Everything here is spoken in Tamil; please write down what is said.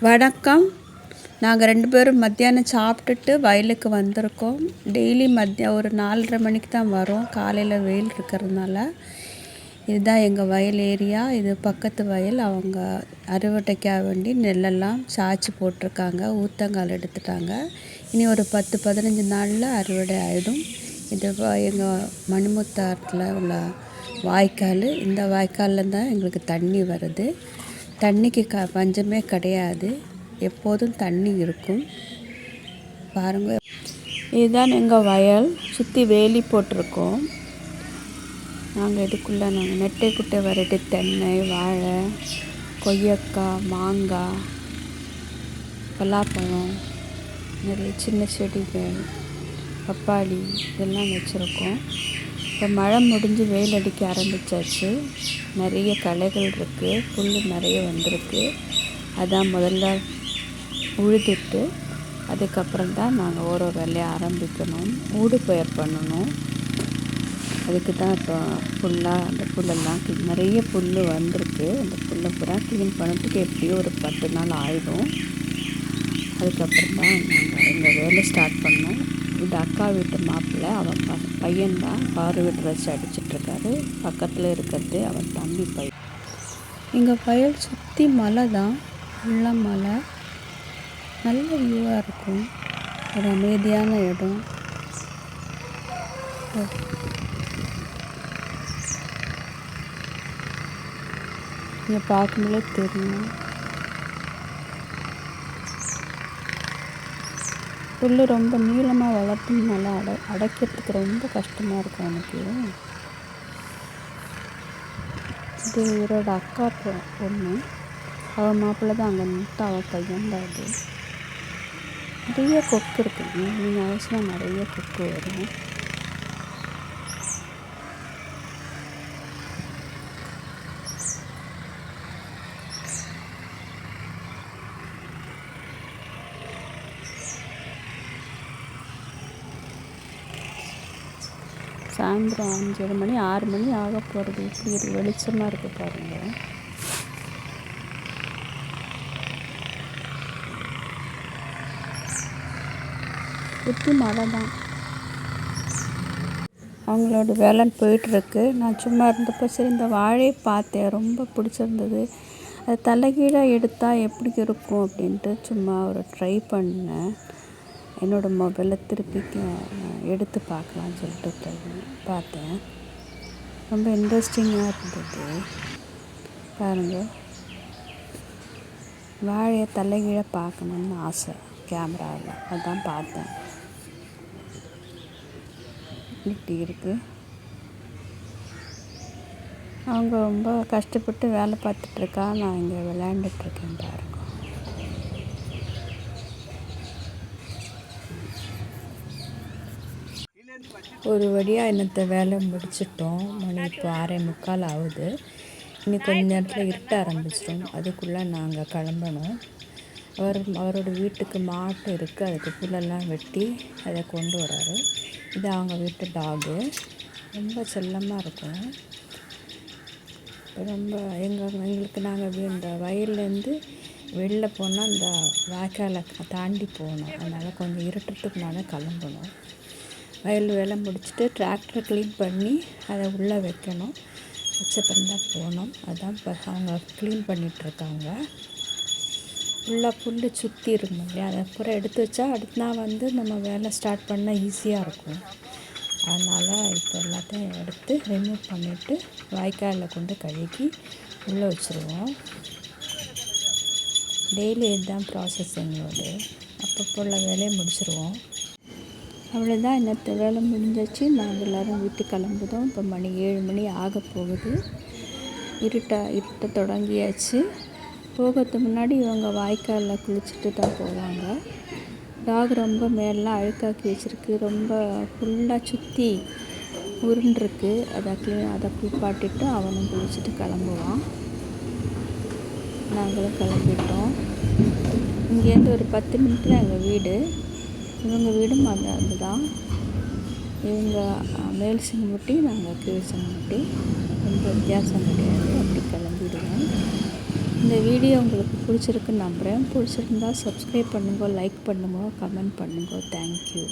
வணக்கம். நாங்கள் 2 பேரும் மத்தியானம் சாப்பிட்டுட்டு வயலுக்கு வந்திருக்கோம். டெய்லி ஒரு 4:30 மணிக்கு தான் வரோம். காலையில் வெயில் இருக்கிறதுனால. இதுதான் எங்கள் வயல் ஏரியா. இது பக்கத்து வயல். அவங்க அறுவடைக்காக வேண்டி நெல்லெல்லாம் சாய்ச்சி போட்டிருக்காங்க. ஊத்தங்கால் எடுத்துட்டாங்க. இனி ஒரு 10-15 நாளில் அறுவடை ஆகிடும். இது எங்கள் மணிமுத்தாற்றில் உள்ள வாய்க்கால். இந்த வாய்க்காலில் தான் எங்களுக்கு தண்ணி வருது. தண்ணிக்கு பஞ்சமே கிடையாது. எப்போதும் தண்ணி இருக்கும். பாருங்கள், இதுதான் எங்கள் வயல். சுற்றி வேலி போட்டிருக்கோம். நாங்கள் இதுக்குள்ளே நெட்டை குட்டை வெரைட்டி தென்னை, வாழை, கொய்யக்காய், மாங்காய், பலாப்பழம், நிறைய சின்ன செடிகள், பப்பாளி இதெல்லாம் வச்சுருக்கோம். இப்போ மழை முடிஞ்சு வெயில் அடிக்க ஆரம்பித்தாச்சு. நிறைய களைகள் இருக்குது. புல் நிறைய வந்திருக்கு. அதான் முதல்ல உழுதுட்டு அதுக்கப்புறம் தான் நாங்கள் ஒரு வேலையை ஆரம்பிக்கணும். ஊடு பயிர் பண்ணணும். அதுக்கு தான் இப்போ ஃபுல்லாக அந்த புல்லெல்லாம் நிறைய புல் வந்திருக்கு. அந்த புல்லை பூரா க்ளீன் பண்ணுறதுக்கு எப்படியும் ஒரு 10 நாள் ஆகிடும். அதுக்கப்புறம் தான் நாங்கள் எங்கள் வேலை ஸ்டார்ட் பண்ணோம். இது அக்கா வீட்டு மாப்பிள்ளை. அவன் பையன்தான் பார்வையிட்டு வச்சு அடிச்சிட்ருக்காரு. பக்கத்தில் இருக்கிறது அவன் தம்பி பையன். எங்கள் வயல் சுற்றி மலை தான். ஃபுல்லாக மலை. நல்ல வியூவாக இருக்கும். ஒரு அமைதியான இடம். இங்கே பார்க்கும்போதே தெரியும். புல் ரொம்ப நீளமாக வளர்த்துனால அடைக்கிறதுக்கு ரொம்ப கஷ்டமாக இருக்கும் எனக்கு. இது இவரோட அக்கா பொண்ணு. அவள் மாப்பிள்ளை தான் அங்கே நின்று அவள் பையன் தான். அது நிறைய கொக்கு இருக்குங்க. நீங்கள் அவசியம் நிறைய கொக்கு வரும். சாயந்தரம் 5 மணி 6 மணி ஆக போகிறது. இப்படி இது வெளிச்சமாக இருக்குது பாருங்கள். சுற்றி மழை தான். அவங்களோட வேலைன்னு போயிட்டுருக்கு. நான் சும்மா இருந்தப்போ சரி இந்த வாழையை பார்த்தேன். ரொம்ப பிடிச்சிருந்தது. அது தலைகீழாக எடுத்தால் எப்படி இருக்கும் அப்படின்ட்டு சும்மா ஒரு ட்ரை பண்ணேன். என்னோடய மொபைலில் திருப்பி எடுத்து பார்க்கலான்னு சொல்லிட்டு பார்த்தேன். ரொம்ப இன்ட்ரெஸ்டிங்காக இருந்தது. பாருங்கள், வாழையை தலைகீழ பார்க்கணுன்னு ஆசை கேமராவில். அதான் பார்த்தேன். இப்படி இருக்குது. அவங்க ரொம்ப கஷ்டப்பட்டு வேலை பார்த்துட்ருக்கா. நான் இங்கே விளையாண்டுட்ருக்கேன் பாருங்கள். ஒரு வழியாக என்னத்த வேலை முடிச்சிட்டோம். மணி இப்போ 6:45 ஆகுது. இன்னும் கொஞ்ச நேரத்தில் இருட்ட ஆரம்பிச்சிடும். அதுக்குள்ளே நாங்கள் கிளம்பணும். அவரோட வீட்டுக்கு மாட்டு இருக்குது. அதுக்கு புல்லெல்லாம் வெட்டி அதை கொண்டு வராரு. இது அவங்க வீட்டு டாகு. ரொம்ப செல்லமாக இருக்கும். ரொம்ப எங்களுக்கு நாங்கள் இந்த வயல்லேருந்து வெளில போனால் இந்த வாய்க்காலை தாண்டி போகணும். அதனால் கொஞ்சம் இருட்டுறதுக்கு முன்னால் கிளம்பணும். வயல் வேலை முடிச்சுட்டு டிராக்டரை க்ளீன் பண்ணி அதை உள்ளே வைக்கணும். வச்சப்பறம் தான் போகணும். அதான் இப்போ அவங்க க்ளீன் பண்ணிகிட்ருக்காங்க. ஃபுல்லாக புல் சுற்றி இருக்கும் இல்லையா, அதை அப்புறம் எடுத்து வச்சா அடுத்த நாள் நம்ம வேலை ஸ்டார்ட் பண்ணால் ஈஸியாக இருக்கும். அதனால் இப்போ எல்லாத்தையும் எடுத்து ரிமூவ் பண்ணிவிட்டு வாய்க்காலில் கொண்டு கழுகி உள்ளே வச்சுருவோம். டெய்லி இதுதான் ப்ராசஸ் எங்களோடு. அப்பப்போ உள்ள வேலையை முடிச்சுருவோம். அவ்வளோதான். இன்னத்த வேலை முடிஞ்சிச்சு. நாங்கள் எல்லோரும் வீட்டுக்கு கிளம்புதோம். இப்போ மணி 7 மணி ஆக போகுது. இருட்ட தொடங்கியாச்சு. போகிறதுக்கு முன்னாடி இவங்க வாய்க்காலில் குளிச்சுட்டு தான் போவாங்க. டாக் ரொம்ப மேலாம் அழுக்காக்கி வச்சுருக்கு. ரொம்ப ஃபுல்லாக சுற்றி உருண்டுருக்கு. அதை குளிப்பாட்டிட்டு அவனும் குளிச்சுட்டு கிளம்புவான். நாங்களும் கிளம்பிட்டோம். இங்கேருந்து ஒரு 10 நிமிஷத்தில் எங்கள் வீடு. இவங்க வீடும் அதுதான். இவங்க மேல் செங்குட்டி, நாங்கள் கீழ் செங்குட்டி. ரொம்ப வித்தியாசம் கிடையாது. அப்படி கிளம்பிடுவோம். இந்த வீடியோ உங்களுக்கு பிடிச்சிருக்குன்னு நம்புகிறேன். பிடிச்சிருந்தா சப்ஸ்கிரைப் பண்ணுங்க, லைக் பண்ணுங்க, கமெண்ட் பண்ணுங்க. தேங்க்யூ.